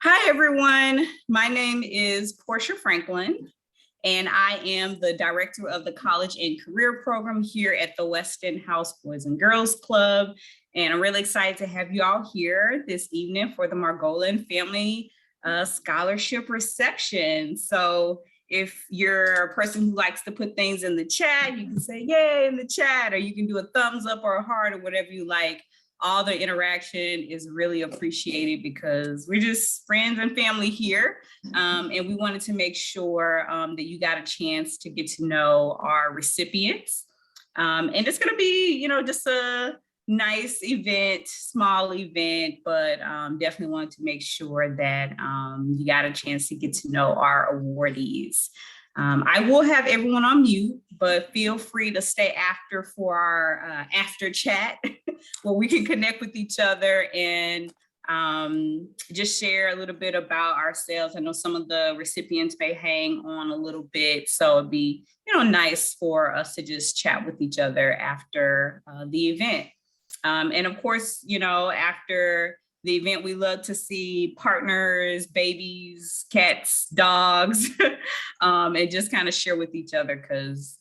Hi, everyone. My name is Portia Franklin, and I am the director of the College and Career Program here at the Weston House Boys and Girls Club. And I'm really excited to have you all here this evening for the Margolin Family Scholarship reception. So if you're a person who likes to put things in the chat, you can say yay in the chat, or you can do a thumbs up or a heart or whatever you like. All the interaction is really appreciated because we're just friends and family here. And we wanted to make sure that you got a chance to get to know our recipients. And it's gonna be, just a nice event, small event, but definitely wanted to make sure that you got a chance to get to know our awardees. I will have everyone on mute, but feel free to stay after for our after chat where we can connect with each other and just share a little bit about ourselves. I know some of the recipients may hang on a little bit, so it'd be nice for us to just chat with each other after the event. And of course, after the event, we love to see partners, babies, cats, dogs, and just kind of share with each other because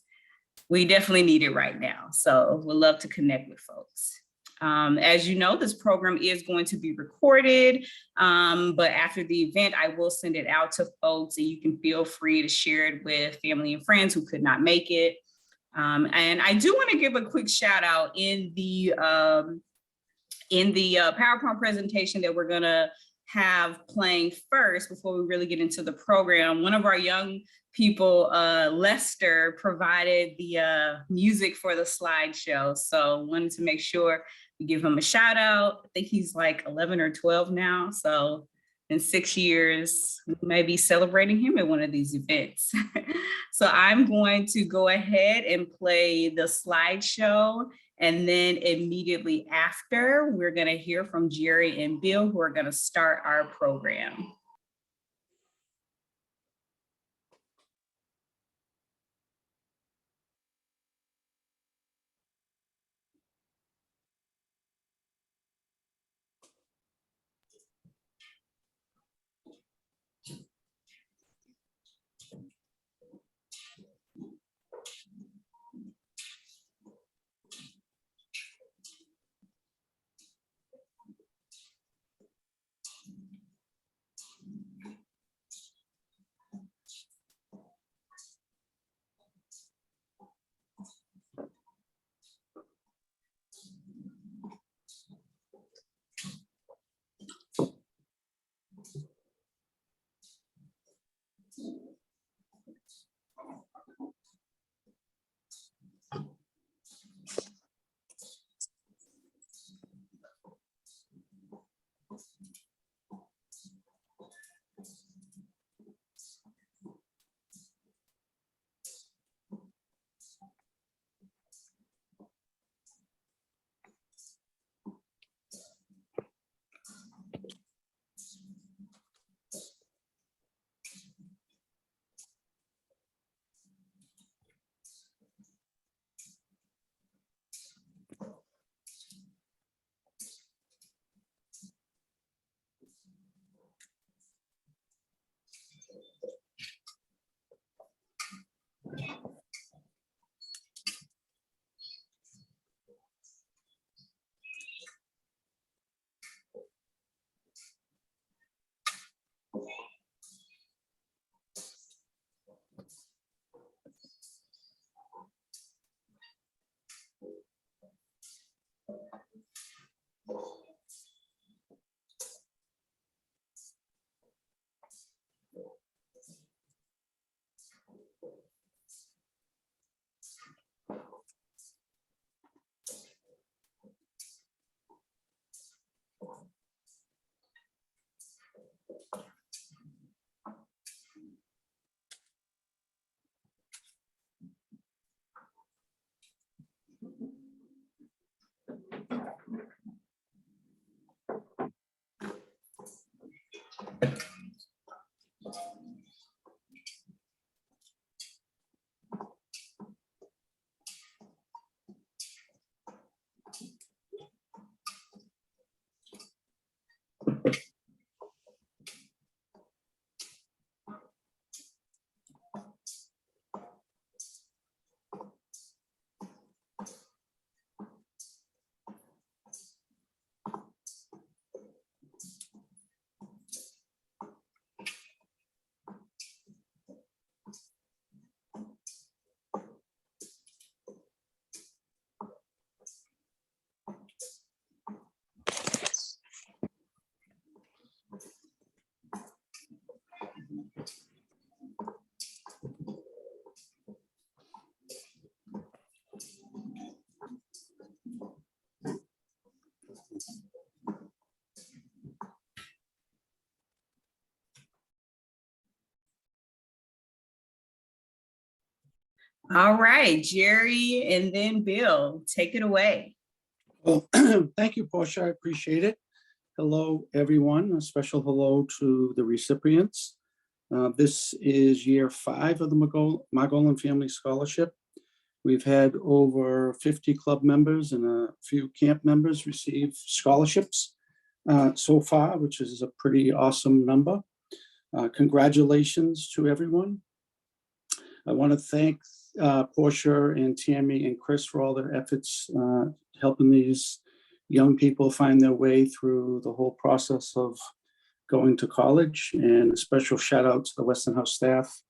we definitely need it right now. So we'd love to connect with folks. As you know, this program is going to be recorded, but after the event, I will send it out to folks and you can feel free to share it with family and friends who could not make it. And I do want to give a quick shout out in the PowerPoint presentation that we're gonna have playing first before we really get into the program. One of our young people, Lester, provided the music for the slideshow. So wanted to make sure we give him a shout out. I think he's like 11 or 12 now. So in 6 years, we may be celebrating him at one of these events. So I'm going to go ahead and play the slideshow. And then immediately after, we're gonna hear from Jerry and Bill, who are gonna start our program. All right, Jerry and then Bill, take it away. Well, thank you, Portia. I appreciate it. Hello, everyone. A special hello to the recipients. This is year 5 of the Margolin Family Scholarship. We've had over 50 club members and a few camp members receive scholarships so far, which is a pretty awesome number. Congratulations to everyone. I want to thank Portia and Tammy and Chris for all their efforts helping these young people find their way through the whole process of going to college. And a special shout out to the Weston House staff,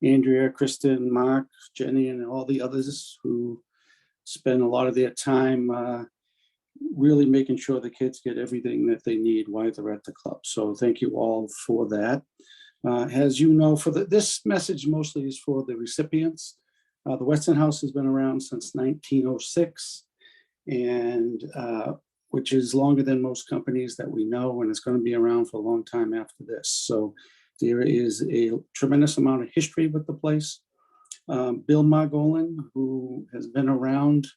Andrea, Kristen, Mark, Jenny, and all the others who spend a lot of their time really making sure the kids get everything that they need while they're at the club. So thank you all for that. As you know, this message mostly is for the recipients. The Weston House has been around since 1906, and which is longer than most companies that we know, and it's going to be around for a long time after this. So there is a tremendous amount of history with the place. Bill Margolin, who has been around,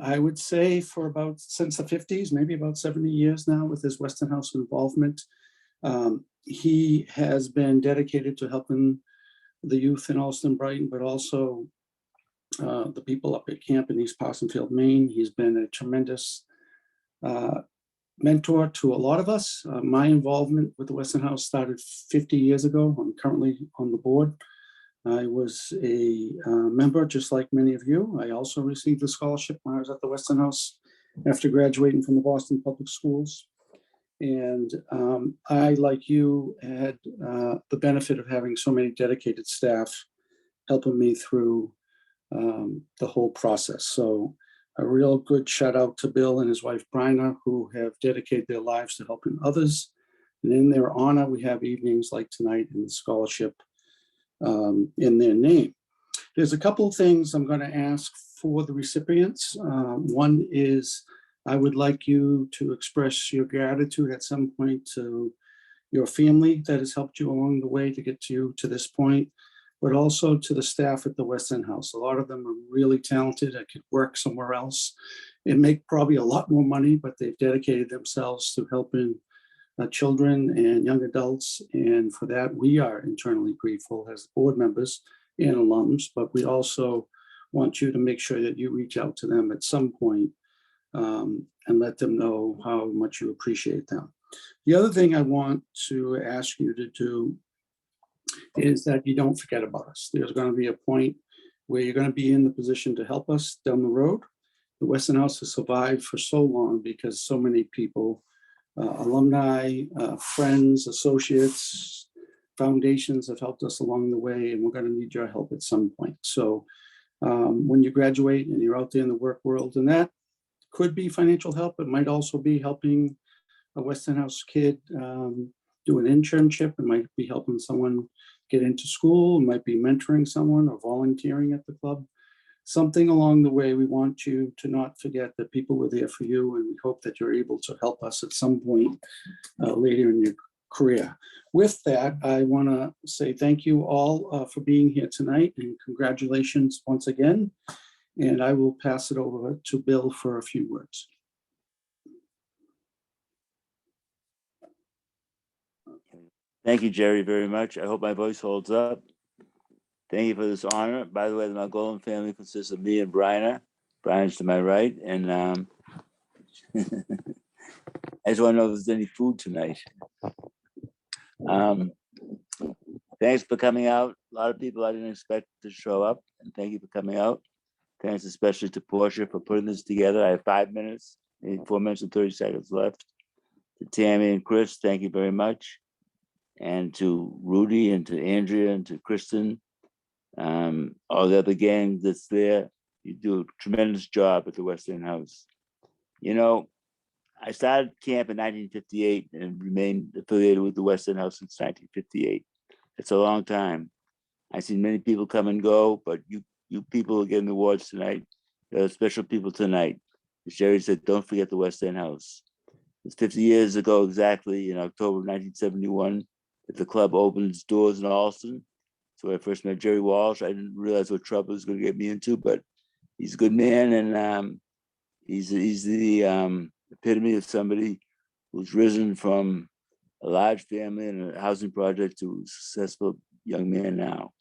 I would say, for about since the 50s, maybe about 70 years now with his Weston House involvement. He has been dedicated to helping the youth in Allston Brighton, but also the people up at camp in East Parsonsfield, Maine. He's been a tremendous mentor to a lot of us. My involvement with the Weston House started 50 years ago. I'm currently on the board. I was a member, just like many of you. I also received a scholarship when I was at the Weston House after graduating from the Boston Public Schools. And I, like you, had the benefit of having so many dedicated staff helping me through the whole process. So a real good shout out to Bill and his wife, Reignyah, who have dedicated their lives to helping others. And in their honor, we have evenings like tonight and the scholarship in their name. There's a couple of things I'm going to ask for the recipients. One is I would like you to express your gratitude at some point to your family that has helped you along the way to get you to this point, but also to the staff at the Weston House. A lot of them are really talented. I could work somewhere else and make probably a lot more money, but they've dedicated themselves to helping children and young adults. And for that, we are internally grateful as board members and alums, but we also want you to make sure that you reach out to them at some point and let them know how much you appreciate them. The other thing I want to ask you to do is that you don't forget about us. There's going to be a point where you're going to be in the position to help us down the road. The Weston House has survived for so long because so many people, alumni, friends, associates, foundations have helped us along the way, and we're going to need your help at some point. So when you graduate and you're out there in the work world, and that could be financial help, it might also be helping a Weston House kid do an internship. It might be helping someone get into school. It might be mentoring someone or volunteering at the club. Something along the way, we want you to not forget that people were there for you, and we hope that you're able to help us at some point later in your career. With that, I want to say thank you all for being here tonight, and congratulations once again. And I will pass it over to Bill for a few words. Thank you, Jerry, very much. I hope my voice holds up. Thank you for this honor. By the way, the Margolin family consists of me and Reignyah. Brian's to my right. And I just want to know if there's any food tonight. Thanks for coming out. A lot of people I didn't expect to show up. And thank you for coming out. Thanks especially to Portia for putting this together. I have 5 minutes, maybe 4 minutes and 30 seconds left. To Tammy and Chris, thank you very much. And to Rudy and to Andrea and to Kristen, all the other gang that's there. You do a tremendous job at the Weston House. You know, I started camp in 1958 and remained affiliated with the Weston House since 1958. It's a long time. I've seen many people come and go, but you people are getting awards tonight. There are special people tonight. As Jerry said, don't forget the Weston House. was 50 years ago exactly in October 1971 that the club opened its doors in Alston. So I first met Jerry Walsh. I didn't realize what trouble it was going to get me into, but he's a good man, and he's the epitome of somebody who's risen from a large family and a housing project to a successful young man now.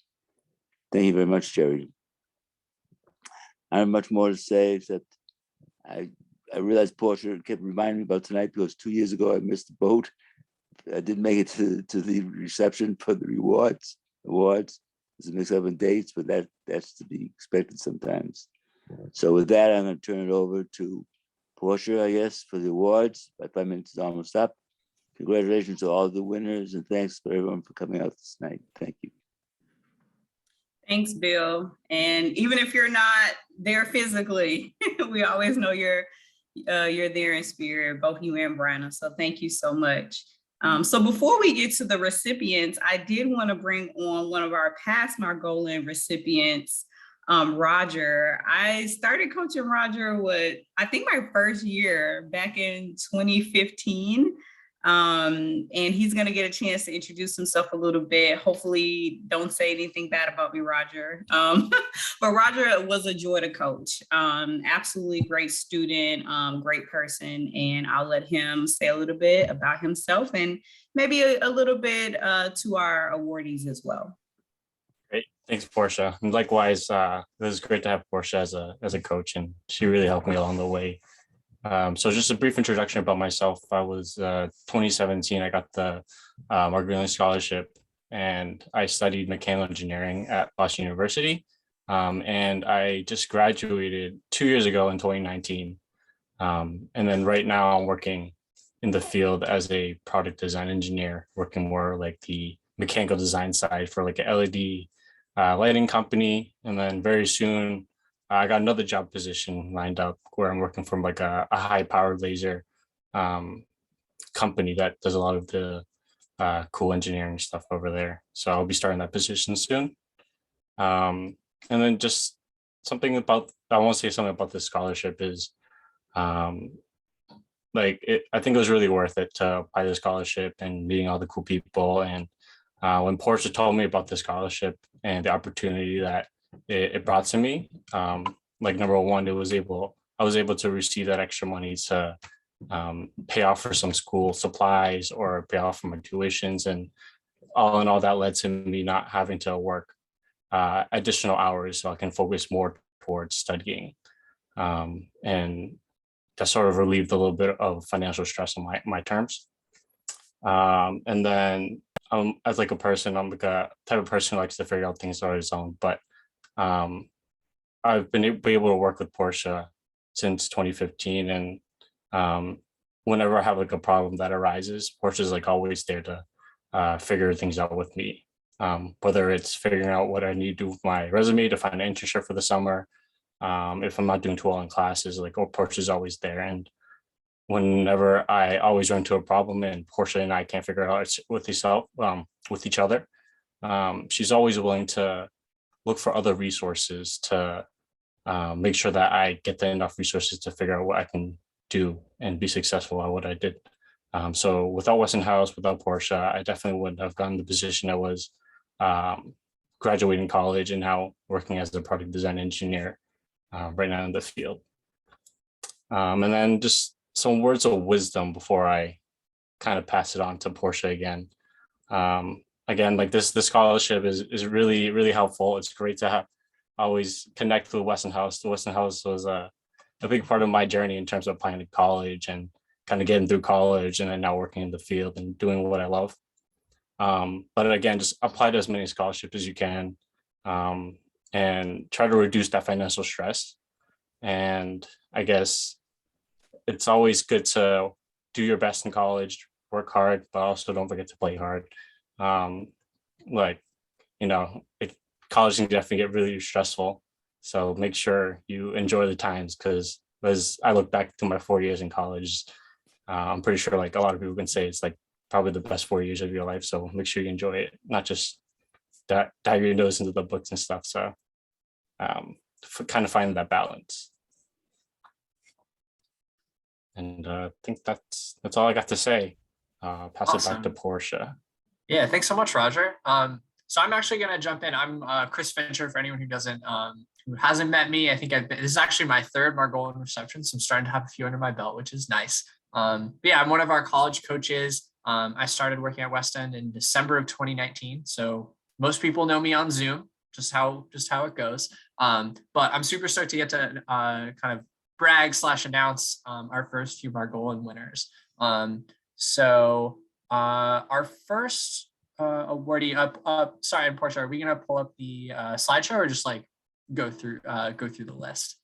Thank you very much, Jerry. I don't have much more to say except I realized Portia kept reminding me about tonight because 2 years ago I missed the boat. I didn't make it to the reception for the awards. There's a mix up in dates, but that's to be expected sometimes. So with that, I'm going to turn it over to Portia, I guess, for the awards. My 5 minutes is almost up. Congratulations to all the winners, and thanks for everyone for coming out this night. Thank you. Thanks, Bill. And even if you're not there physically, we always know you're there in spirit, both you and Brianna. So thank you so much. So before we get to the recipients, I did want to bring on one of our past Margolin recipients, Roger. I started coaching Roger I think my first year back in 2015. And he's going to get a chance to introduce himself a little bit. Hopefully don't say anything bad about me, Roger. But Roger was a joy to coach. Absolutely great student, great person. And I'll let him say a little bit about himself and maybe a little bit to our awardees as well. Great. Thanks, Portia. And likewise, it was great to have Portia as a coach, and she really helped me along the way. So just a brief introduction about myself. I was 2017, I got the Margolin Scholarship, and I studied mechanical engineering at Boston University. And I just graduated 2 years ago in 2019. And then right now I'm working in the field as a product design engineer, working more like the mechanical design side for like an LED lighting company. And then very soon, I got another job position lined up where I'm working from like a high powered laser company that does a lot of the cool engineering stuff over there. So I'll be starting that position soon. And then just I want to say something about this scholarship is I think it was really worth it to apply the scholarship and meeting all the cool people. And when Portia told me about the scholarship and the opportunity that it brought to me, like number one, I was able to receive that extra money to pay off for some school supplies or pay off for my tuitions, and all in all that led to me not having to work additional hours so I can focus more towards studying, and that sort of relieved a little bit of financial stress on my terms. And then as like a person, I'm like a type of person who likes to figure out things on his own, but I've been able to work with Portia since 2015, and whenever I have like a problem that arises, Portia's like always there to figure things out with me. Whether it's figuring out what I need to do with my resume to find an internship for the summer, if I'm not doing too well in classes, like Portia's always there. And whenever I always run into a problem and Portia and I can't figure it out with each other, she's always willing to look for other resources to make sure that I get enough resources to figure out what I can do and be successful at what I did. So without Westinghouse, without Portia, I definitely wouldn't have gotten the position I was graduating college and now working as a product design engineer right now in the field. And then just some words of wisdom before I kind of pass it on to Portia again. Again, like this scholarship is really, really helpful. It's great to always connect with Westinghouse. The Westinghouse was a big part of my journey in terms of applying to college and kind of getting through college and then now working in the field and doing what I love. But again, just apply to as many scholarships as you can, and try to reduce that financial stress. And I guess it's always good to do your best in college, work hard, but also don't forget to play hard. College can definitely get really stressful. So make sure you enjoy the times, because as I look back to my 4 years in college, I'm pretty sure like a lot of people can say it's like probably the best 4 years of your life. So make sure you enjoy it, not just dive your nose into the books and stuff. So kind of finding that balance. And I think that's all I got to say. Pass it back to Awesome. Portia. Yeah, thanks so much, Roger. So I'm actually going to jump in. I'm Chris Fincher, for anyone who hasn't met me. I think this is actually my third Margolin reception, so I'm starting to have a few under my belt, which is nice. But yeah, I'm one of our college coaches. I started working at West End in December of 2019. So most people know me on Zoom, just how it goes. But I'm super stoked to get to kind of brag / announce our first few Margolin winners. So our first awardee up. Sorry, and Portia, are we gonna pull up the slideshow or just like go through the list?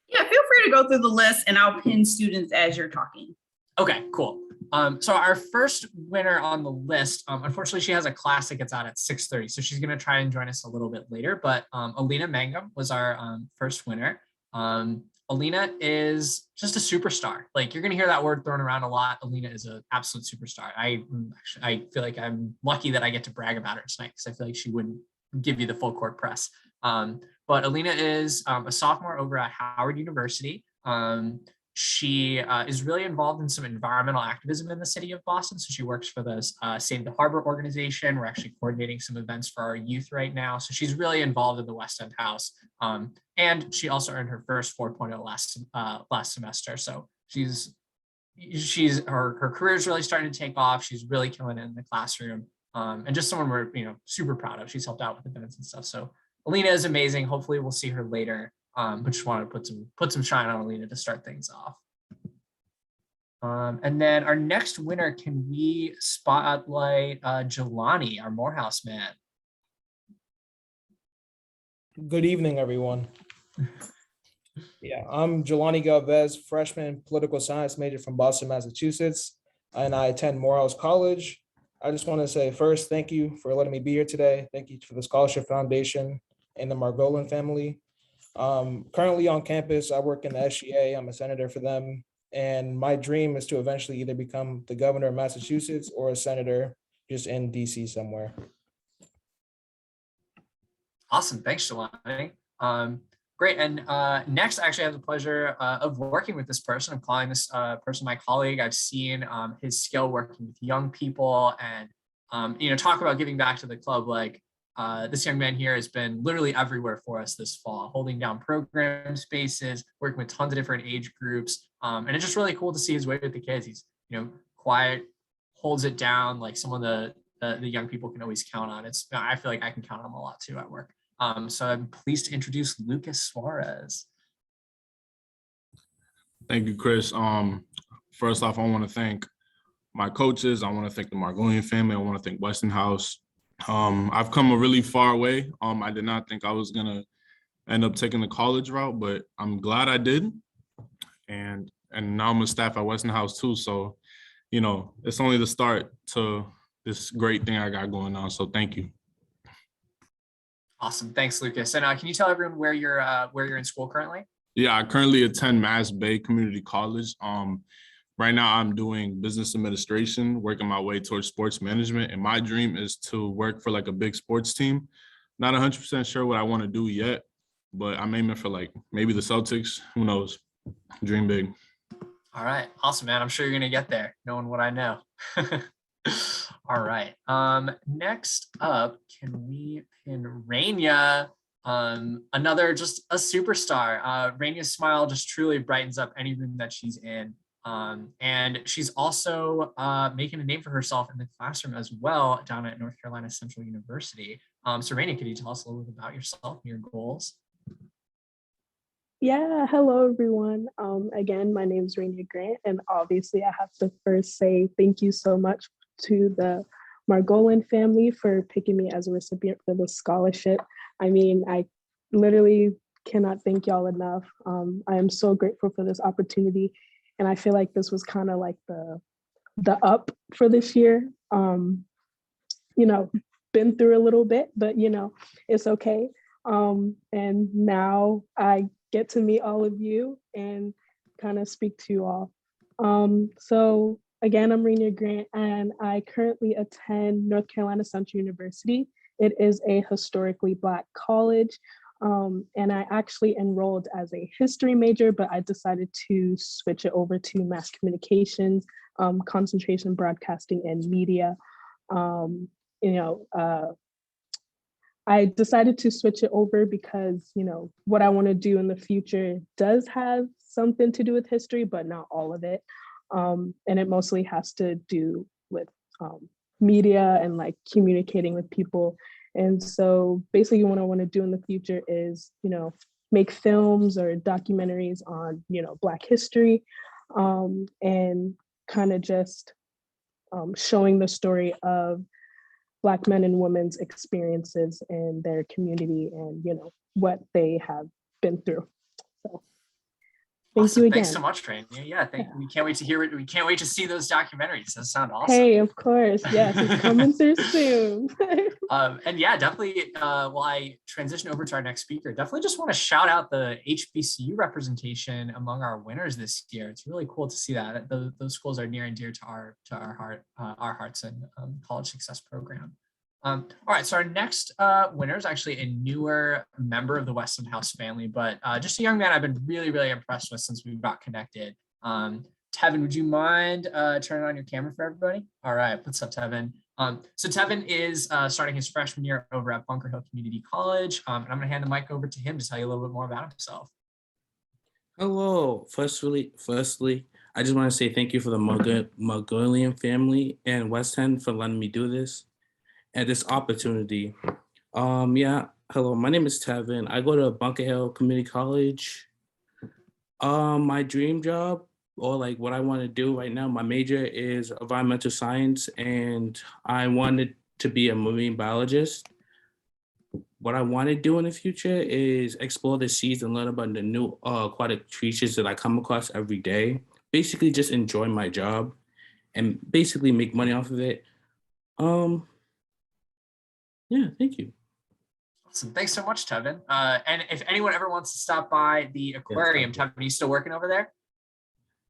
Yeah, feel free to go through the list and I'll pin students as you're talking. Okay, cool. So our first winner on the list, unfortunately, she has a class that gets out at 6:30, so she's gonna try and join us a little bit later. But Aleena Mangham was our first winner. Aleena is just a superstar. Like, you're gonna hear that word thrown around a lot. Aleena is an absolute superstar. I feel like I'm lucky that I get to brag about her tonight because I feel like she wouldn't give you the full court press. But Aleena is a sophomore over at Howard University. She is really involved in some environmental activism in the city of Boston. So she works for the Save the Harbor organization. We're actually coordinating some events for our youth right now. So she's really involved in the West End House. And she also earned her first 4.0 last semester. So her career is really starting to take off. She's really killing it in the classroom. And just someone we're super proud of. She's helped out with events and stuff. So Aleena is amazing. Hopefully we'll see her later. But just wanted to put some shine on Aleena to start things off. And then our next winner, can we spotlight Jelani, our Morehouse man? Good evening, everyone. Yeah, I'm Jelani Galvez, freshman political science major from Boston, Massachusetts, and I attend Morehouse College. I just want to say first, thank you for letting me be here today. Thank you for the Scholarship Foundation and the Margolin family. Currently on campus, I work in the SGA. I'm a senator for them. And my dream is to eventually either become the governor of Massachusetts or a senator just in DC somewhere. Awesome. Thanks, Jelani. Great. And next, I actually have the pleasure of working with this person. I'm calling this person my colleague. I've seen his skill working with young people and, talk about giving back to the club. Like, this young man here has been literally everywhere for us this fall, holding down program spaces, working with tons of different age groups. And it's just really cool to see his way with the kids. He's, quiet, holds it down, like some of the young people can always count on. I feel like I can count on him a lot too at work. So I'm pleased to introduce Lucas Soares. Thank you, Chris. First off, I want to thank my coaches. I want to thank the Margolin family. I want to thank Weston House. I've come a really far way. I did not think I was gonna end up taking the college route, but I'm glad I did. And now I'm a staff at Weston House too. So, it's only the start to this great thing I got going on. So thank you. Awesome. Thanks, Lucas. And can you tell everyone where you're in school currently? Yeah, I currently attend Mass Bay Community College. Right now I'm doing business administration, working my way towards sports management. And my dream is to work for like a big sports team. Not 100% sure what I want to do yet, but I'm aiming for like maybe the Celtics. Who knows? Dream big. All right. Awesome, man. I'm sure you're going to get there, knowing what I know. All right. Next up, can we pin Reignyah? Another just a superstar. Reignyah's smile just truly brightens up any room that she's in. And she's also making a name for herself in the classroom as well down at North Carolina Central University. So Reignyah, could you tell us a little bit about yourself and your goals? Yeah, hello everyone. Again, my name is Reignyah Grant, and obviously I have to first say thank you so much to the Margolin family for picking me as a recipient for this scholarship. I mean, I literally cannot thank y'all enough. I am so grateful for this opportunity, and I feel like this was kind of like the up for this year. Been through a little bit, but it's okay. And now I get to meet all of you and kind of speak to you all. So again, I'm Reignyah Grant, and I currently attend North Carolina Central University. It is a historically Black college. And I actually enrolled as a history major, but I decided to switch it over to mass communications, concentration, broadcasting, and media. You know, I decided to switch it over because, you know, what I want to do in the future does have something to do with history, but not all of it. And it mostly has to do with media and like communicating with people. And so basically what I want to do in the future is, you know, make films or documentaries on, you know, Black history, and kind of just showing the story of Black men and women's experiences in their community and, you know, what they have been through. So thank Awesome. you again. Thanks so much, Reignyah. Yeah, we can't wait to hear it. We can't wait to see those documentaries. Those sound awesome. Hey, of course. Yes, it's coming through soon. And yeah, definitely, while I transition over to our next speaker, definitely just want to shout out the HBCU representation among our winners this year. It's really cool to see that. Those schools are near and dear to our hearts and college success program. All right, so our next winner is actually a newer member of the Weston House family, but just a young man I've been really, really impressed with since we got connected. Tevin, would you mind turning on your camera for everybody? All right, what's up, Tevin? So Tevin is starting his freshman year over at Bunker Hill Community College, and I'm gonna hand the mic over to him to tell you a little bit more about himself. Hello. Firstly, I just want to say thank you for the Margolin family and West End for letting me do this and this opportunity. Yeah, hello, my name is Tevin. I go to Bunker Hill Community College. My dream job, or like what I want to do right now, my major is environmental science, and I wanted to be a marine biologist. What I want to do in the future is explore the seas and learn about the new aquatic creatures that I come across every day. Basically just enjoy my job and basically make money off of it. Yeah, thank you. Awesome. Thanks so much, Tevin. And if anyone ever wants to stop by the aquarium, Tevin, are you still working over there?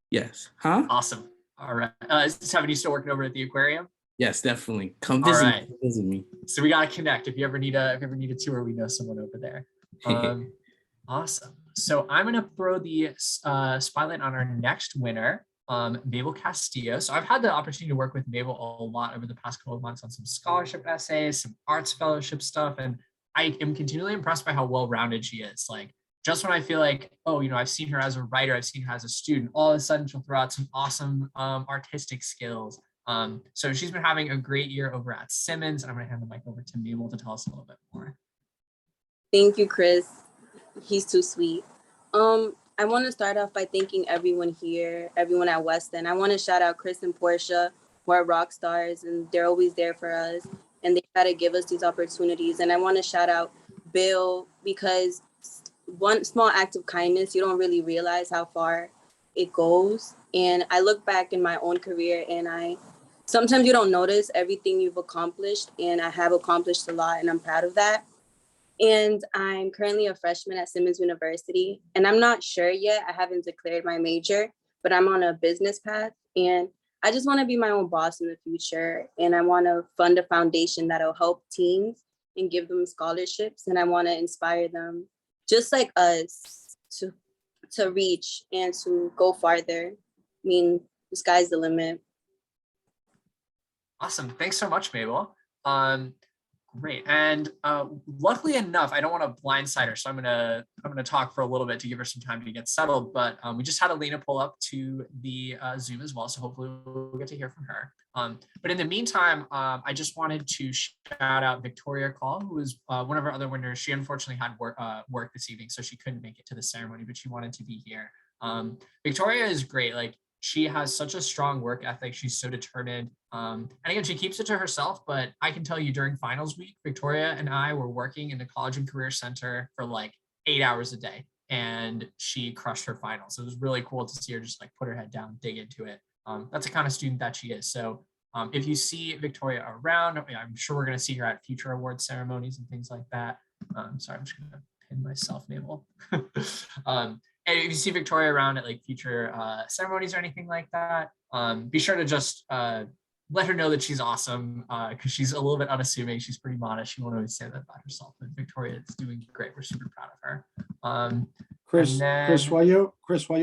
Yes. Huh? Awesome. All right. Tevin, you still working over at the aquarium? Yes, definitely. Come visit, All right. visit me. So we gotta connect. If you ever need a tour, we know someone over there. Awesome. So I'm gonna throw the spotlight on our next winner, Mabel Castillo. So I've had the opportunity to work with Mabel a lot over the past couple of months on some scholarship essays, some arts fellowship stuff, and I am continually impressed by how well-rounded she is. Like, just when I feel like, oh, you know, I've seen her as a writer, I've seen her as a student, all of a sudden she'll throw out some awesome artistic skills. So she's been having a great year over at Simmons, and I'm gonna hand the mic over to Mabel to tell us a little bit more. Thank you, Chris. He's too sweet. I want to start off by thanking everyone here, everyone at Weston. I want to shout out Chris and Portia, who are rock stars, and they're always there for us, and they try to give us these opportunities. And I want to shout out Bill, because one small act of kindness, you don't really realize how far it goes. And I look back in my own career, and sometimes you don't notice everything you've accomplished, and I have accomplished a lot, and I'm proud of that. And I'm currently a freshman at Simmons University, and I'm not sure yet. I haven't declared my major, but I'm on a business path, and I just want to be my own boss in the future. And I want to fund a foundation that'll help teens and give them scholarships. And I want to inspire them, just like us, to reach and to go farther. I mean, the sky's the limit. Awesome. Thanks so much, Mabel. Great. And luckily enough, I don't want to blindside her, so I'm gonna talk for a little bit to give her some time to get settled. But we just had Aleena pull up to the Zoom as well, so hopefully we'll get to hear from her. But in the meantime, I just wanted to shout out Victoria Coll, who was one of our other winners. She unfortunately had work this evening, so she couldn't make it to the ceremony, but she wanted to be here. Victoria is great. Like, she has such a strong work ethic. She's so determined. And again, she keeps it to herself, but I can tell you during finals week, Victoria and I were working in the College and Career Center for like 8 hours a day, and she crushed her finals. It was really cool to see her just like put her head down, dig into it. That's the kind of student that she is. So if you see Victoria around, I'm sure we're gonna see her at future award ceremonies and things like that. Sorry, I'm just gonna pin myself, Mabel. And if you see Victoria around at like future ceremonies or anything like that, be sure to just let her know that she's awesome, because she's a little bit unassuming. She's pretty modest. She won't always say that about herself. But Victoria is doing great. We're super proud of her. Chris, and while you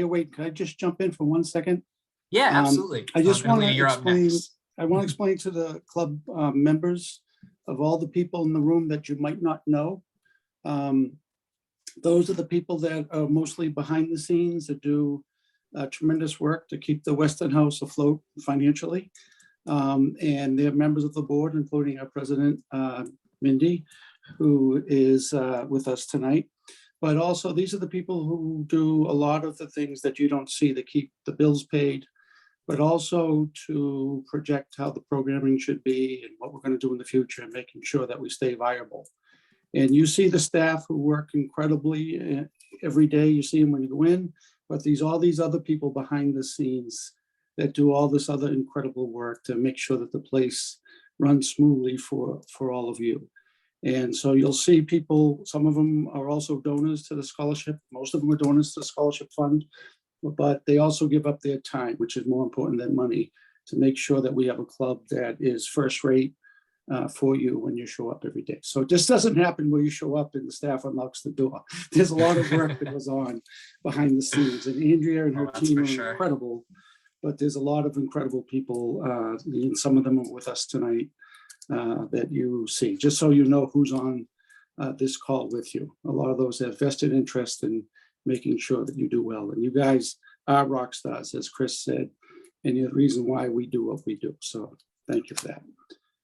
wait, can I just jump in for 1 second? Yeah, absolutely. I just want to Aleena, you're up explain. next. I want to explain to the club members of all the people in the room that you might not know. Those are the people that are mostly behind the scenes that do tremendous work to keep the Weston House afloat financially. And they're members of the board, including our president, Mindy, who is with us tonight. But also, these are the people who do a lot of the things that you don't see, that keep the bills paid, but also to project how the programming should be and what we're going to do in the future, and making sure that we stay viable. And you see the staff who work incredibly every day. You see them when you go in, but all these other people behind the scenes that do all this other incredible work to make sure that the place runs smoothly for all of you. And so you'll see people, some of them are also donors to the scholarship. Most of them are donors to the scholarship fund, but they also give up their time, which is more important than money, to make sure that we have a club that is first rate for you when you show up every day. So it just doesn't happen where you show up and the staff unlocks the door. There's a lot of work that goes on behind the scenes, and Andrea and her team are incredible, but there's a lot of incredible people, and some of them are with us tonight, that you see, just so you know who's on this call with you. A lot of those have vested interest in making sure that you do well. And you guys are rock stars, as Chris said, and you're the reason why we do what we do. So thank you for that.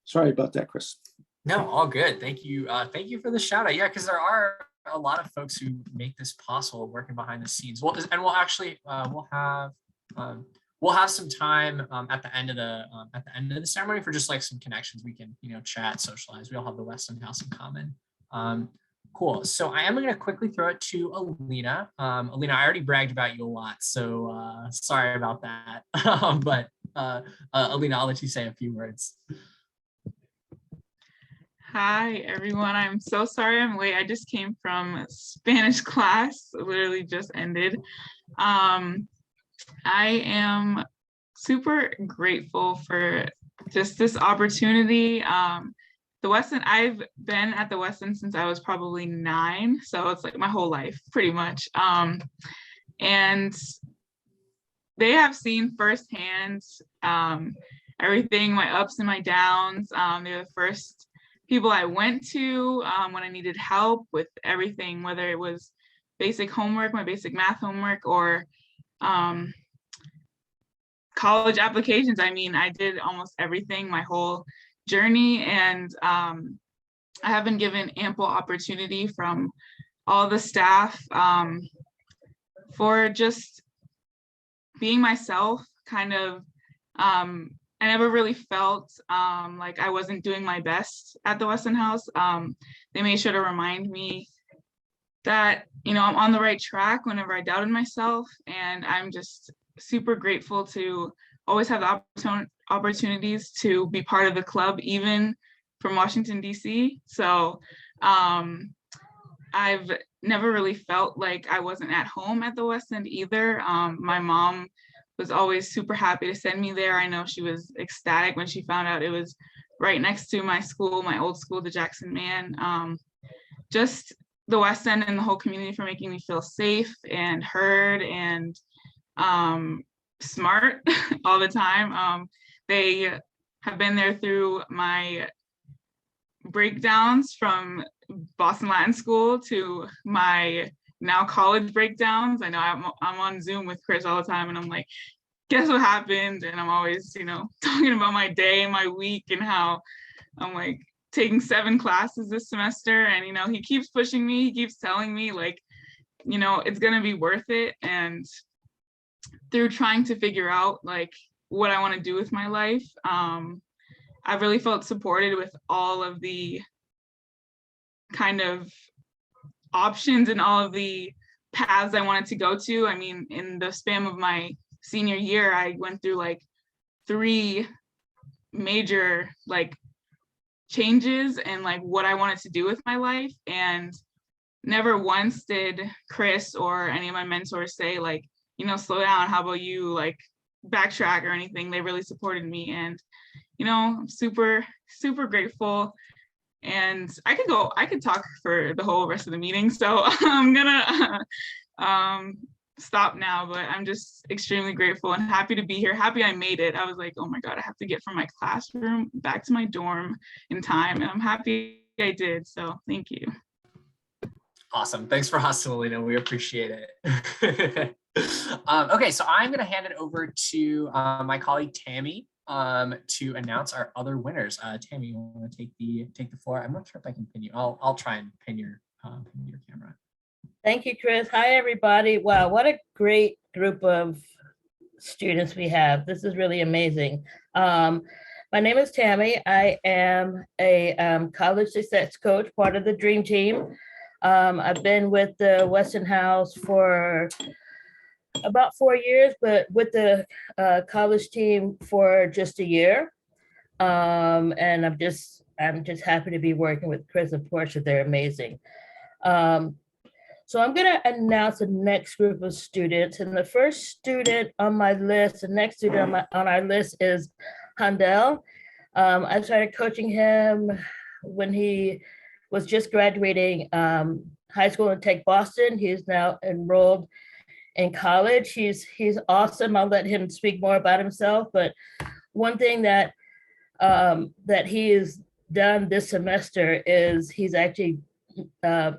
Sorry about that, Chris. No, all good. Thank you. Thank you for the shout out. Yeah, because there are a lot of folks who make this possible working behind the scenes. We'll actually we'll have some time at the end of the ceremony for just like some connections. We can, chat, socialize. We all have the Weston House in common. Cool. So I am going to quickly throw it to Aleena. Aleena, I already bragged about you a lot, so sorry about that. But Aleena, I'll let you say a few words. Hi, everyone. I'm so sorry I'm late. I just came from Spanish class, literally just ended. I am super grateful for just this opportunity. The Weston, I've been at the Weston since I was probably 9, so it's like my whole life, pretty much. And they have seen firsthand everything, my ups and my downs. They're the first people I went to when I needed help with everything, whether it was basic homework, my basic math homework, or college applications. I mean, I did almost everything my whole journey, and I have been given ample opportunity from all the staff for just being myself, kind of. I never really felt like I wasn't doing my best at the Weston House. They made sure to remind me that, I'm on the right track whenever I doubted myself. And I'm just super grateful to always have the opportunities to be part of the club, even from Washington, D.C. So I've never really felt like I wasn't at home at the West End either. My mom was always super happy to send me there. I know she was ecstatic when she found out it was right next to my school, my old school, the Jackson Man. Just the West End and the whole community for making me feel safe and heard and smart all the time. They have been there through my breakdowns from Boston Latin School to my now college breakdowns. I know I'm on Zoom with Chris all the time, and I'm like, guess what happened? And I'm always, talking about my day and my week and how I'm like taking 7 classes this semester. And, he keeps pushing me. He keeps telling me like, it's going to be worth it. And through trying to figure out like what I want to do with my life, I really felt supported with all of the kind of options and all of the paths I wanted to go to. I mean, in the span of my senior year, I went through like 3 major like changes and like what I wanted to do with my life. And never once did Chris or any of my mentors say like, slow down, how about you like backtrack or anything. They really supported me. And, I'm super, super grateful. And I could talk for the whole rest of the meeting. So I'm gonna stop now, but I'm just extremely grateful and happy to be here. Happy I made it. I was like, oh my God, I have to get from my classroom back to my dorm in time. And I'm happy I did. So thank you. Awesome. Thanks for hosting, Aleena. We appreciate it. Okay, so I'm going to hand it over to my colleague Tammy to announce our other winners. Tammy, you want to take the floor? I'm not sure if I can pin you. I'll try and pin your camera. Thank you, Chris. Hi, everybody. Wow, what a great group of students we have. This is really amazing. My name is Tammy. I am a college success coach, part of the Dream Team. I've been with the Weston House for about 4 years, but with the college team for just a year. And I'm just happy to be working with Chris and Portia. They're amazing. So I'm going to announce the next group of students. And the first student on my list, the next student on our list is Handel. I started coaching him when he was just graduating high school in Tech Boston. He's now enrolled in college. He's awesome. I'll let him speak more about himself. But one thing that he has done this semester is he's actually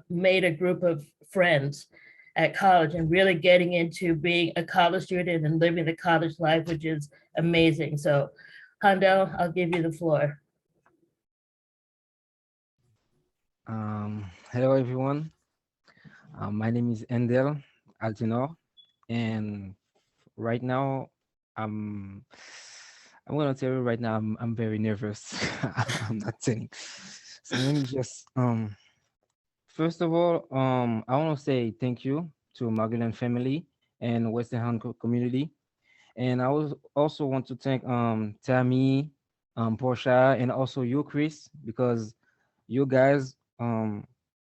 made a group of friends at college and really getting into being a college student and living the college life, which is amazing. So Handel, I'll give you the floor. Hello, everyone. My name is Handel Altenor, and right now, I'm gonna tell you right now, I'm very nervous. I'm not telling. So let me just first of all, I want to say thank you to Margolin family and Western Hand community, and I also want to thank Tammy, Portia, and also you, Chris, because you guys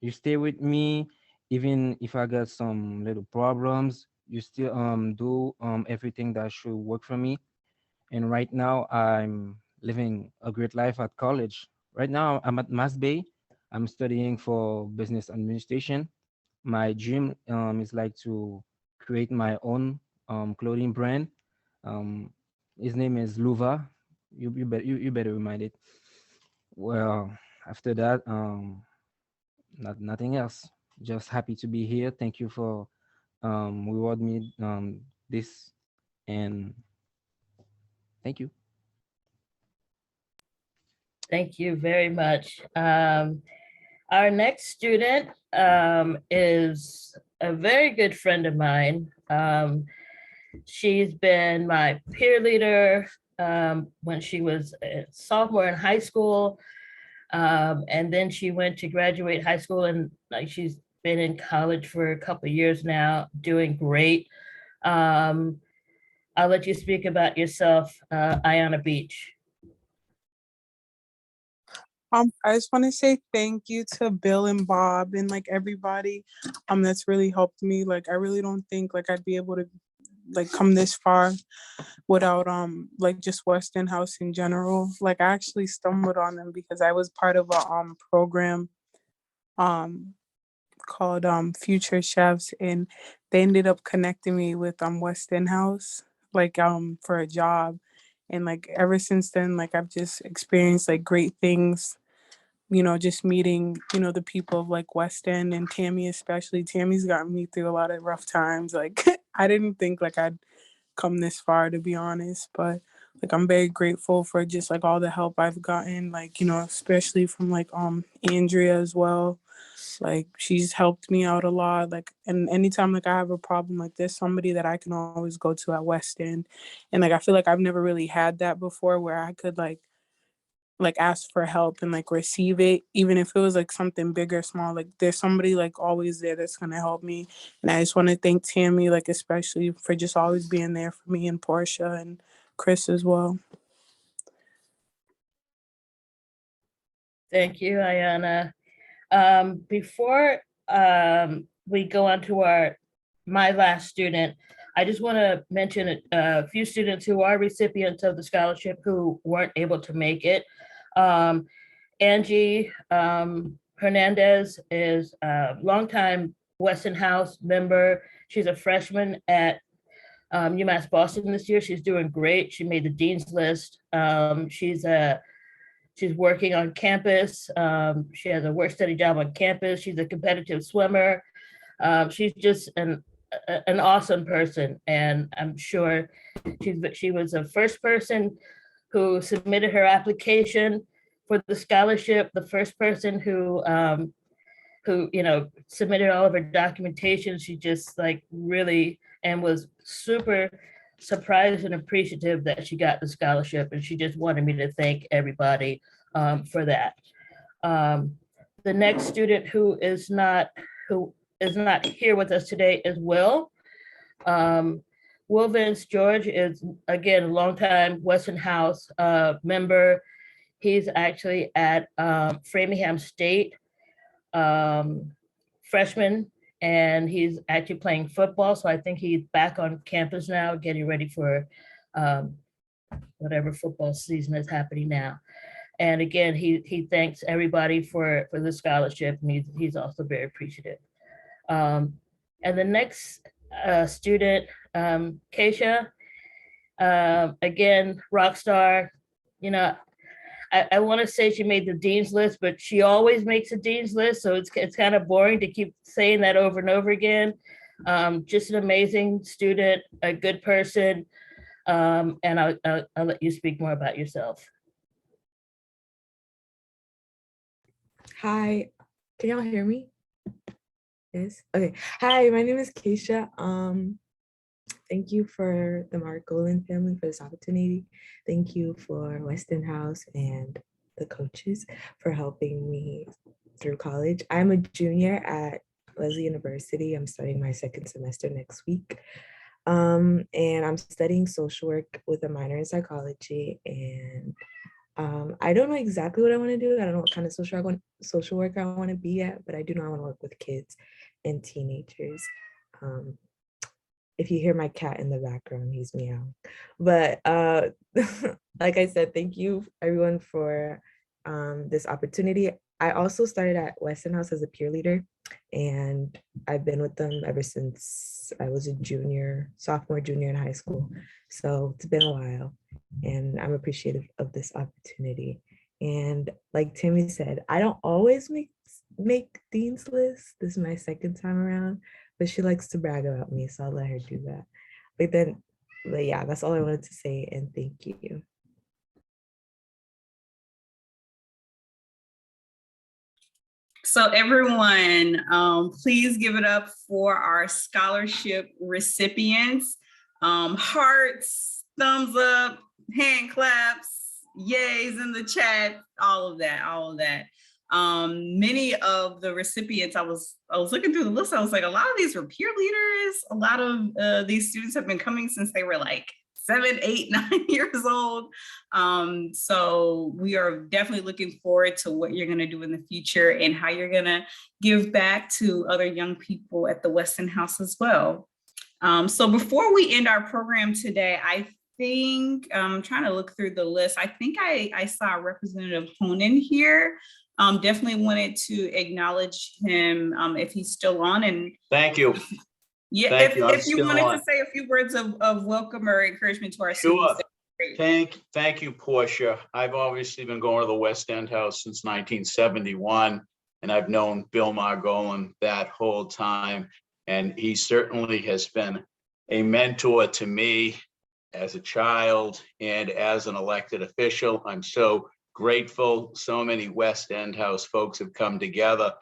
you stay with me even if I got some little problems. You still do everything that should work for me. And right now I'm living a great life at college. Right now I'm at Mass Bay. I'm studying for business administration. My dream is like to create my own clothing brand. Um, his name is Luva. You better remind it. Well, after that, nothing else. Just happy to be here. Thank you for reward me this, and thank you. Thank you very much. Our next student is a very good friend of mine. She's been my peer leader when she was a sophomore in high school. And then she went to graduate high school, and she's been in college for a couple of years now, doing great. I'll let you speak about yourself, Ayanna Beach. I just want to say thank you to Bill and Bob and like everybody that's really helped me. Like I really don't think like I'd be able to like come this far without like just Weston House in general. Like I actually stumbled on them because I was part of a program called Future Chefs, and they ended up connecting me with Weston House like for a job. And like ever since then, like I've just experienced like great things, just meeting, the people of like Weston, and Tammy especially. Tammy's gotten me through a lot of rough times. Like I didn't think like I'd come this far, to be honest, but like I'm very grateful for just like all the help I've gotten, like, especially from like Andrea as well. Like she's helped me out a lot. Like, and anytime like I have a problem, like there's somebody that I can always go to at Weston. And like I feel like I've never really had that before, where I could like ask for help and like receive it, even if it was like something big or small. Like there's somebody like always there that's gonna help me. And I just want to thank Tammy, like especially for just always being there for me, and Portia and Chris as well. Thank you, Ayanna. Before we go on to my last student, I just want to mention a few students who are recipients of the scholarship who weren't able to make it. Angie Hernandez is a longtime Weston House member. She's a freshman at UMass-Boston this year. She's doing great. She made the dean's list. She's working on campus. She has a work-study job on campus. She's a competitive swimmer. She's just an awesome person, and I'm sure she was the first person who submitted her application for the scholarship, the first person who submitted all of her documentation. She just really and was super surprised and appreciative that she got the scholarship, and she just wanted me to thank everybody for that. The next student who is not here with us today is Will. Wilventz George is, again, a longtime Weston House member. He's actually at Framingham State, freshman, and he's actually playing football. So I think he's back on campus now, getting ready for whatever football season is happening now. And again, he thanks everybody for the scholarship, and he's also very appreciative. And the next student, Keisha, again, rock star. I want to say she made the dean's list, but she always makes a dean's list, so it's kind of boring to keep saying that over and over again. Just an amazing student, a good person, and I'll let you speak more about yourself. Hi, can y'all hear me? Yes. Okay. Hi, my name is Keisha. Thank you for the Margolin family for this opportunity. Thank you for Weston House and the coaches for helping me through college. I'm a junior at Lesley University. I'm starting my second semester next week. And I'm studying social work with a minor in psychology. And I don't know exactly what I want to do. I don't know what kind of social work I want to be at, but I do know I want to work with kids and teenagers. If you hear my cat in the background, he's meowing. But like I said, thank you everyone for this opportunity. I also started at Weston House as a peer leader, and I've been with them ever since I was a sophomore, junior in high school. So it's been a while, and I'm appreciative of this opportunity. And like Timmy said, I don't always make dean's lists. This is my second time around, but she likes to brag about me, so I'll let her do that. But yeah, that's all I wanted to say, and thank you. So everyone, please give it up for our scholarship recipients. Hearts, thumbs up, hand claps, yays in the chat, all of that. Many of the recipients, I was looking through the list, I was like, a lot of these were peer leaders. A lot of these students have been coming since they were like 7, 8, 9 years old. So we are definitely looking forward to what you're gonna do in the future and how you're gonna give back to other young people at the Weston House as well. So before we end our program today, I think, I'm trying to look through the list. I think I saw Representative Honan here. Definitely wanted to acknowledge him if he's still on. And thank you. Yeah, Thank you. if you wanted to say a few words of welcome or encouragement to our students. Thank you, Portia. I've obviously been going to the West End House since 1971, and I've known Bill Margolin that whole time. And he certainly has been a mentor to me as a child and as an elected official. I'm so grateful. So many West End House folks have come together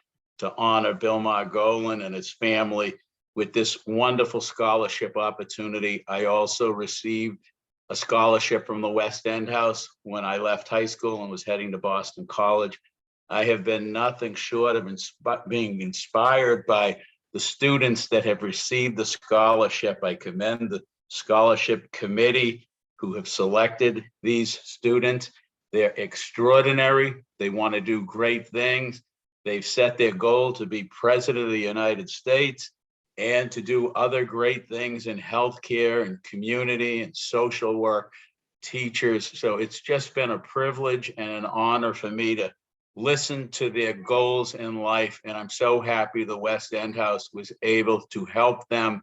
to honor Bill Margolin and his family with this wonderful scholarship opportunity. I also received a scholarship from the West End House when I left high school and was heading to Boston College. I have been nothing short of being inspired by the students that have received the scholarship. I commend the scholarship committee who have selected these students. They're extraordinary. They want to do great things. They've set their goal to be president of the United States. and to do other great things in healthcare and community and social work, teachers. So it's just been a privilege and an honor for me to listen to their goals in life. And I'm so happy the West End House was able to help them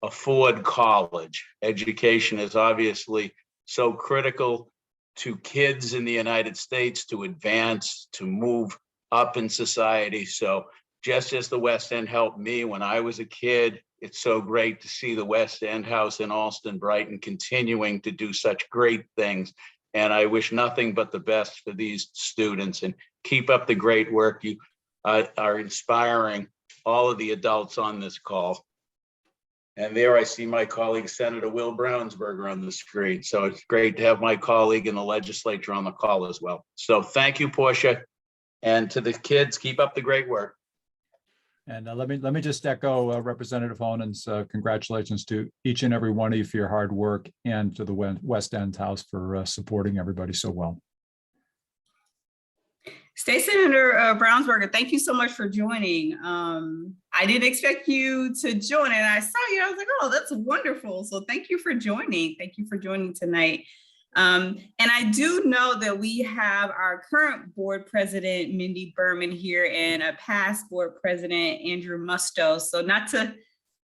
afford college. Education is obviously so critical to kids in the United States to advance, to move up in society. So just as the West End helped me when I was a kid, it's so great to see the West End House in Allston Brighton continuing to do such great things. And I wish nothing but the best for these students, and keep up the great work. You are inspiring all of the adults on this call. And there I see my colleague, Senator Will Brownsberger, on the screen. So it's great to have my colleague in the legislature on the call as well. So thank you, Portia. And to the kids, keep up the great work. And let me just echo Representative Honen's congratulations to each and every one of you for your hard work, and to the West End House for supporting everybody so well. State Senator Brownsberger, thank you so much for joining. I didn't expect you to join, and I saw you, I was like, oh, that's wonderful. So thank you for joining. Thank you for joining tonight. And I do know that we have our current board president, Mindy Berman, here, and a past board president, Andrew Musto. So not to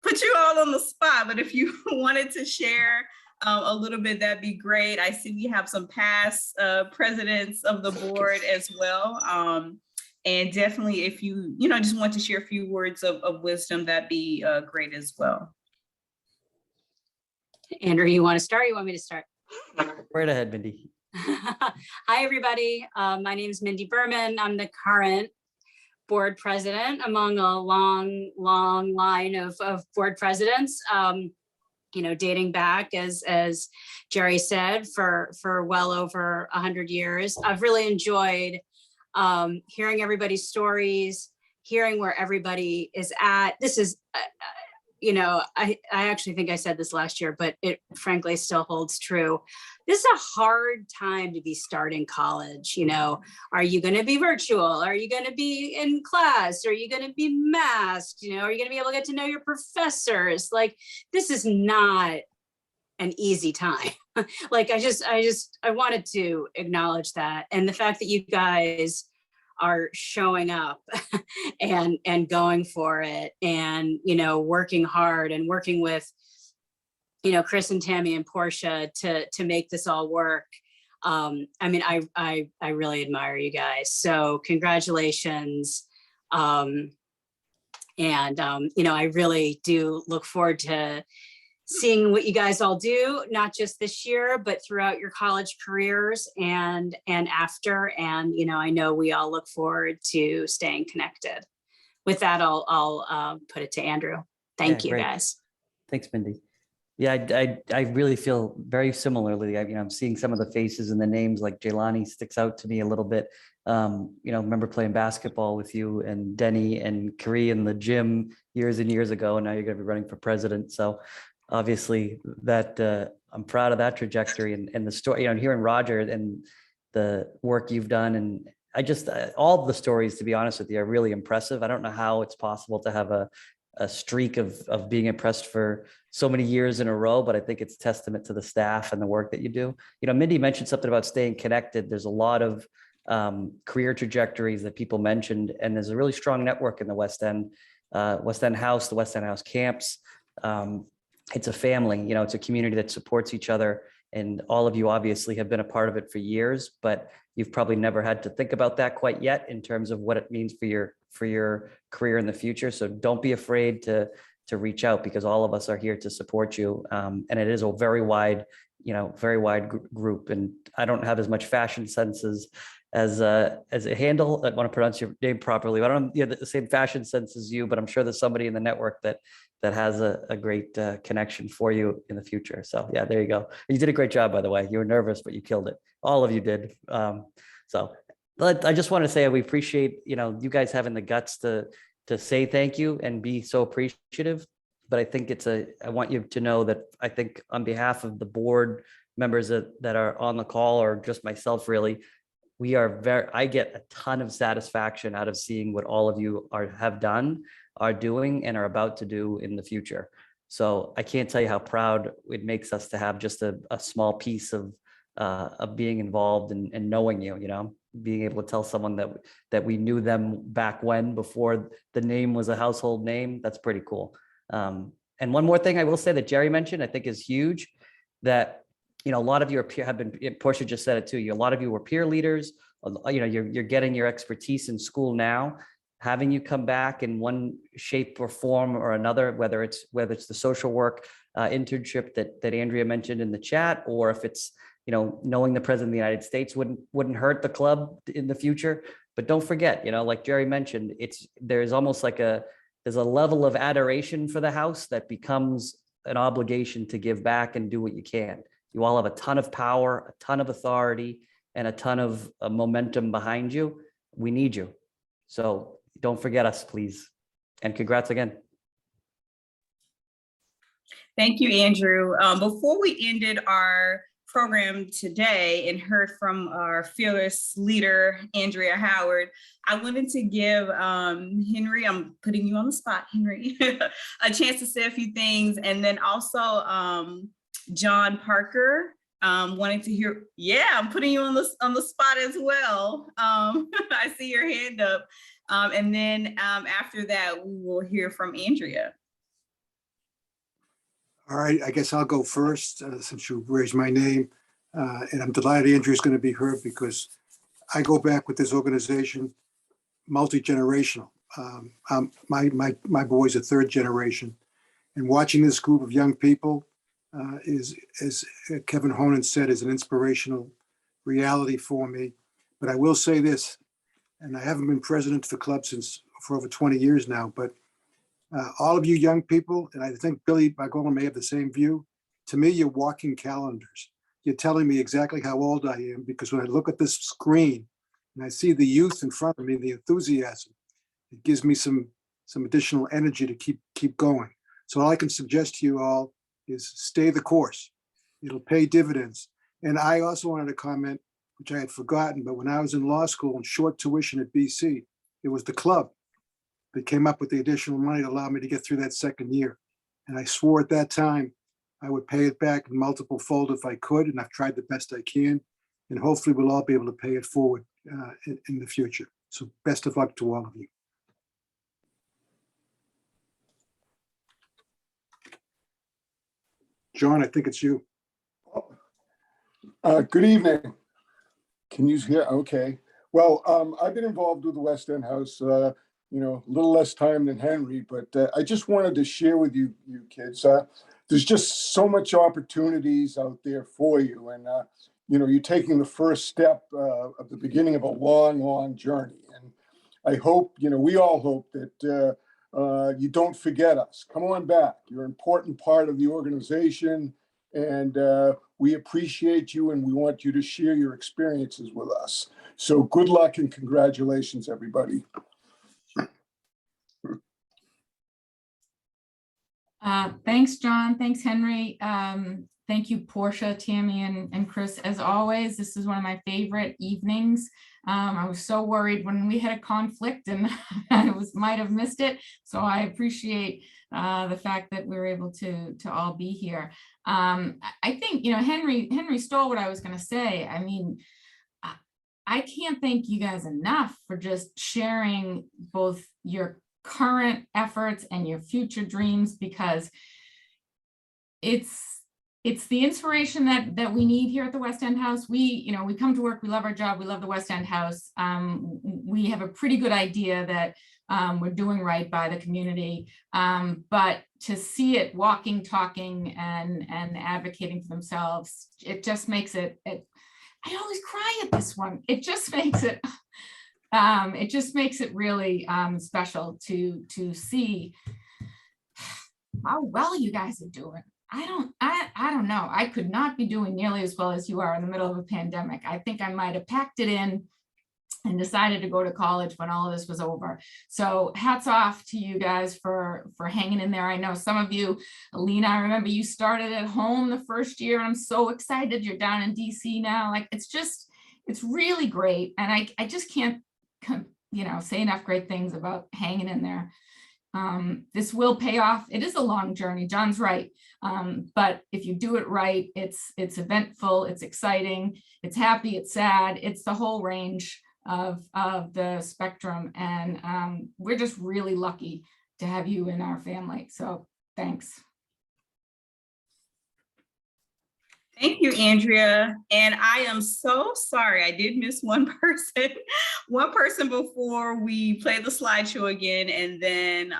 put you all on the spot, but if you wanted to share a little bit, that'd be great. I see we have some past presidents of the board as well. And definitely if you just want to share a few words of wisdom, that'd be great as well. Andrew, you want to start? Or you want me to start? Right ahead, Mindy. Hi, everybody. My name is Mindy Berman. I'm the current board president among a long line of board presidents. Dating back, as Jerry said, for well over 100 years. I've really enjoyed hearing everybody's stories, hearing where everybody is at. This is, I actually think I said this last year, but it frankly still holds true. This is a hard time to be starting college. Are you going to be virtual? Are you going to be in class? Are you going to be masked? Are you going to be able to get to know your professors? Like, this is not an easy time. I wanted to acknowledge that. And the fact that you guys are showing up and going for it, and working hard and working with Chris and Tammy and Portia to make this all work. I really admire you guys, so congratulations. I really do look forward to seeing what you guys all do, not just this year, but throughout your college careers and after. And, I know we all look forward to staying connected. With that, I'll put it to Andrew. Thank you, great. guys. Thanks, Mindy. Yeah, I really feel very similarly. I'm seeing some of the faces and the names, like Jelani sticks out to me a little bit. Remember playing basketball with you and Denny and Kari in the gym years and years ago, and now you're going to be running for president. So obviously that I'm proud of that trajectory and the story, hearing Roger and the work you've done. And I just, all the stories, to be honest with you, are really impressive. I don't know how it's possible to have a streak of being impressed for so many years in a row, but I think it's testament to the staff and the work that you do. Mindy mentioned something about staying connected. There's a lot of career trajectories that people mentioned, and there's a really strong network in the West End House, the West End House camps. It's a family, it's a community that supports each other. And all of you obviously have been a part of it for years, but you've probably never had to think about that quite yet in terms of what it means for your career in the future. So don't be afraid to reach out, because all of us are here to support you. And it is a very wide group. And I don't have as much fashion sense as a Handel. I want to pronounce your name properly. I don't have the same fashion sense as you, but I'm sure there's somebody in the network that has a great connection for you in the future. So yeah, there you go. You did a great job, by the way. You were nervous, but you killed it. All of you did. So I just want to say we appreciate, you guys having the guts to say thank you and be so appreciative. But I think I want you to know that I think on behalf of the board members that are on the call, or just myself, really, I get a ton of satisfaction out of seeing what all of you have done. are doing and are about to do in the future. So I can't tell you how proud it makes us to have just a small piece of being involved and knowing you, being able to tell someone that we knew them back when, before the name was a household name. That's pretty cool. And one more thing I will say that Jerry mentioned, I think is huge, that, a lot of your peer have been, Portia just said it too, a lot of you were peer leaders, you're getting your expertise in school now. Having you come back in one shape or form or another, whether it's the social work internship that Andrea mentioned in the chat, or if it's, knowing the President of the United States wouldn't hurt the club in the future. But don't forget, like Jerry mentioned, there's almost like there's a level of adoration for the house that becomes an obligation to give back and do what you can. You all have a ton of power, a ton of authority, and a ton of momentum behind you. We need you. So don't forget us, please. And congrats again. Thank you, Andrew. Before we ended our program today and heard from our fearless leader, Andrea Howard, I wanted to give Henry, I'm putting you on the spot, Henry, a chance to say a few things. And then also John Parker wanted to hear, I'm putting you on the spot as well. I see your hand up. And then after that, we will hear from Andrea. All right, I guess I'll go first since you raised my name. And I'm delighted Andrea's going to be heard because I go back with this organization, multi-generational. My boys are third generation. And watching this group of young people is, as Kevin Honan said, is an inspirational reality for me. But I will say this, and I haven't been president of the club for over 20 years now, but all of you young people, and I think Billy Margolin may have the same view, to me, you're walking calendars. You're telling me exactly how old I am, because when I look at this screen and I see the youth in front of me, the enthusiasm, it gives me some additional energy to keep going. So all I can suggest to you all is stay the course. It'll pay dividends. And I also wanted to comment, which I had forgotten, but when I was in law school and short tuition at BC, it was the club that came up with the additional money to allow me to get through that second year. And I swore at that time I would pay it back in multiple fold if I could, and I've tried the best I can. And hopefully we'll all be able to pay it forward in the future. So best of luck to all of you. John, I think it's you. Good evening. Can you hear? Okay. Well, I've been involved with the West End House, a little less time than Henry, but I just wanted to share with you kids. There's just so much opportunities out there for you, and you're taking the first step of the beginning of a long, long journey. And I hope, we all hope that you don't forget us. Come on back. You're an important part of the organization, and we appreciate you, and we want you to share your experiences with us. So good luck and congratulations, everybody. Thanks, John. Thanks, Henry. Thank you, Portia, Tammy, and Chris. As always, this is one of my favorite evenings. I was so worried when we had a conflict and I might have missed it. So I appreciate the fact that we were able to all be here. I think, Henry stole what I was going to say. I mean, I can't thank you guys enough for just sharing both your current efforts and your future dreams, because it's the inspiration that we need here at the West End House. We come to work, we love our job, we love the West End House. We have a pretty good idea that we're doing right by the community, but to see it walking, talking, and advocating for themselves, it just makes it. I always cry at this one. It just makes it. It just makes it really special to see how well you guys are doing. I don't know. I could not be doing nearly as well as you are in the middle of a pandemic. I think I might have packed it in and decided to go to college when all of this was over. So hats off to you guys for hanging in there. I know some of you, Aleena, I remember you started at home the first year. I'm so excited you're down in DC now. Like, it's really great. And I just can't say enough great things about hanging in there. This will pay off. It is a long journey. John's right. But if you do it right, it's eventful, it's exciting, it's happy, it's sad, it's the whole range of the spectrum. And we're just really lucky to have you in our family. So thanks. Thank you, Andrea. And I am so sorry, I did miss one person before we play the slideshow again. And then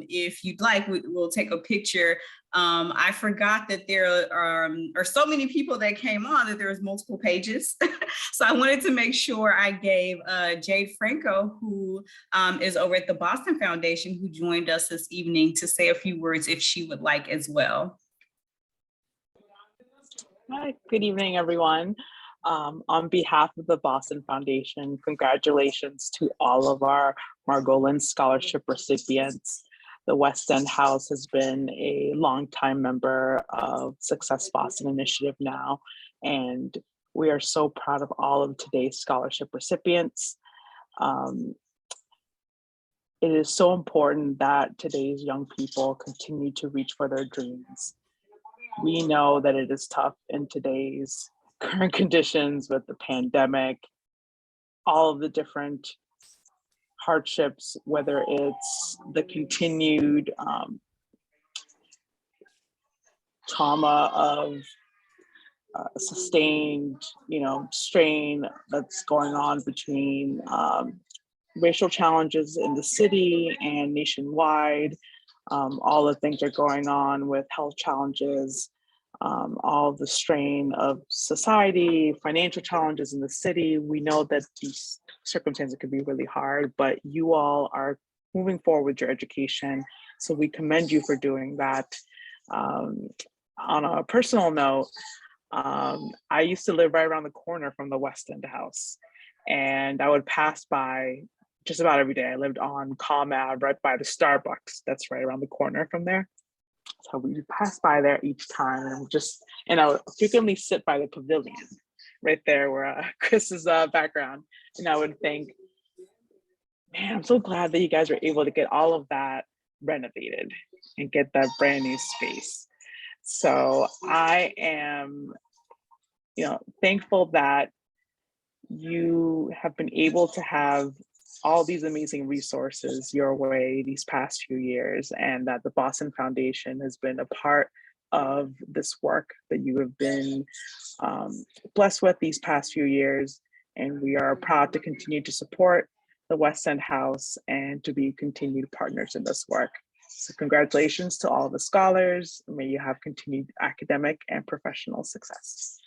if you'd like, we'll take a picture. I forgot that there are so many people that came on that there was multiple pages. So I wanted to make sure I gave Jade Franco, who is over at the Boston Foundation, who joined us this evening, to say a few words if she would like as well. Hi, good evening, everyone. On behalf of the Boston Foundation, congratulations to all of our Margolin Scholarship recipients. The West End House has been a longtime member of Success Boston Initiative now, and we are so proud of all of today's scholarship recipients. It is so important that today's young people continue to reach for their dreams. We know that it is tough in today's current conditions with the pandemic, all of the different hardships, whether it's the continued trauma of sustained, strain that's going on between racial challenges in the city and nationwide. All the things that are going on with health challenges, all the strain of society, financial challenges in the city. We know that these circumstances can be really hard, but you all are moving forward with your education. So we commend you for doing that. On a personal note, I used to live right around the corner from the West End House, and I would pass by just about every day. I lived on Coll right by the Starbucks that's right around the corner from there. So we would pass by there each time, and I would frequently sit by the pavilion right there where Chris's background. And I would think, man, I'm so glad that you guys were able to get all of that renovated and get that brand new space. So I am, thankful that you have been able to have all these amazing resources your way these past few years, and that the Boston Foundation has been a part of this work that you have been blessed with these past few years. And we are proud to continue to support the West End House and to be continued partners in this work. So congratulations to all the scholars. May you have continued academic and professional success.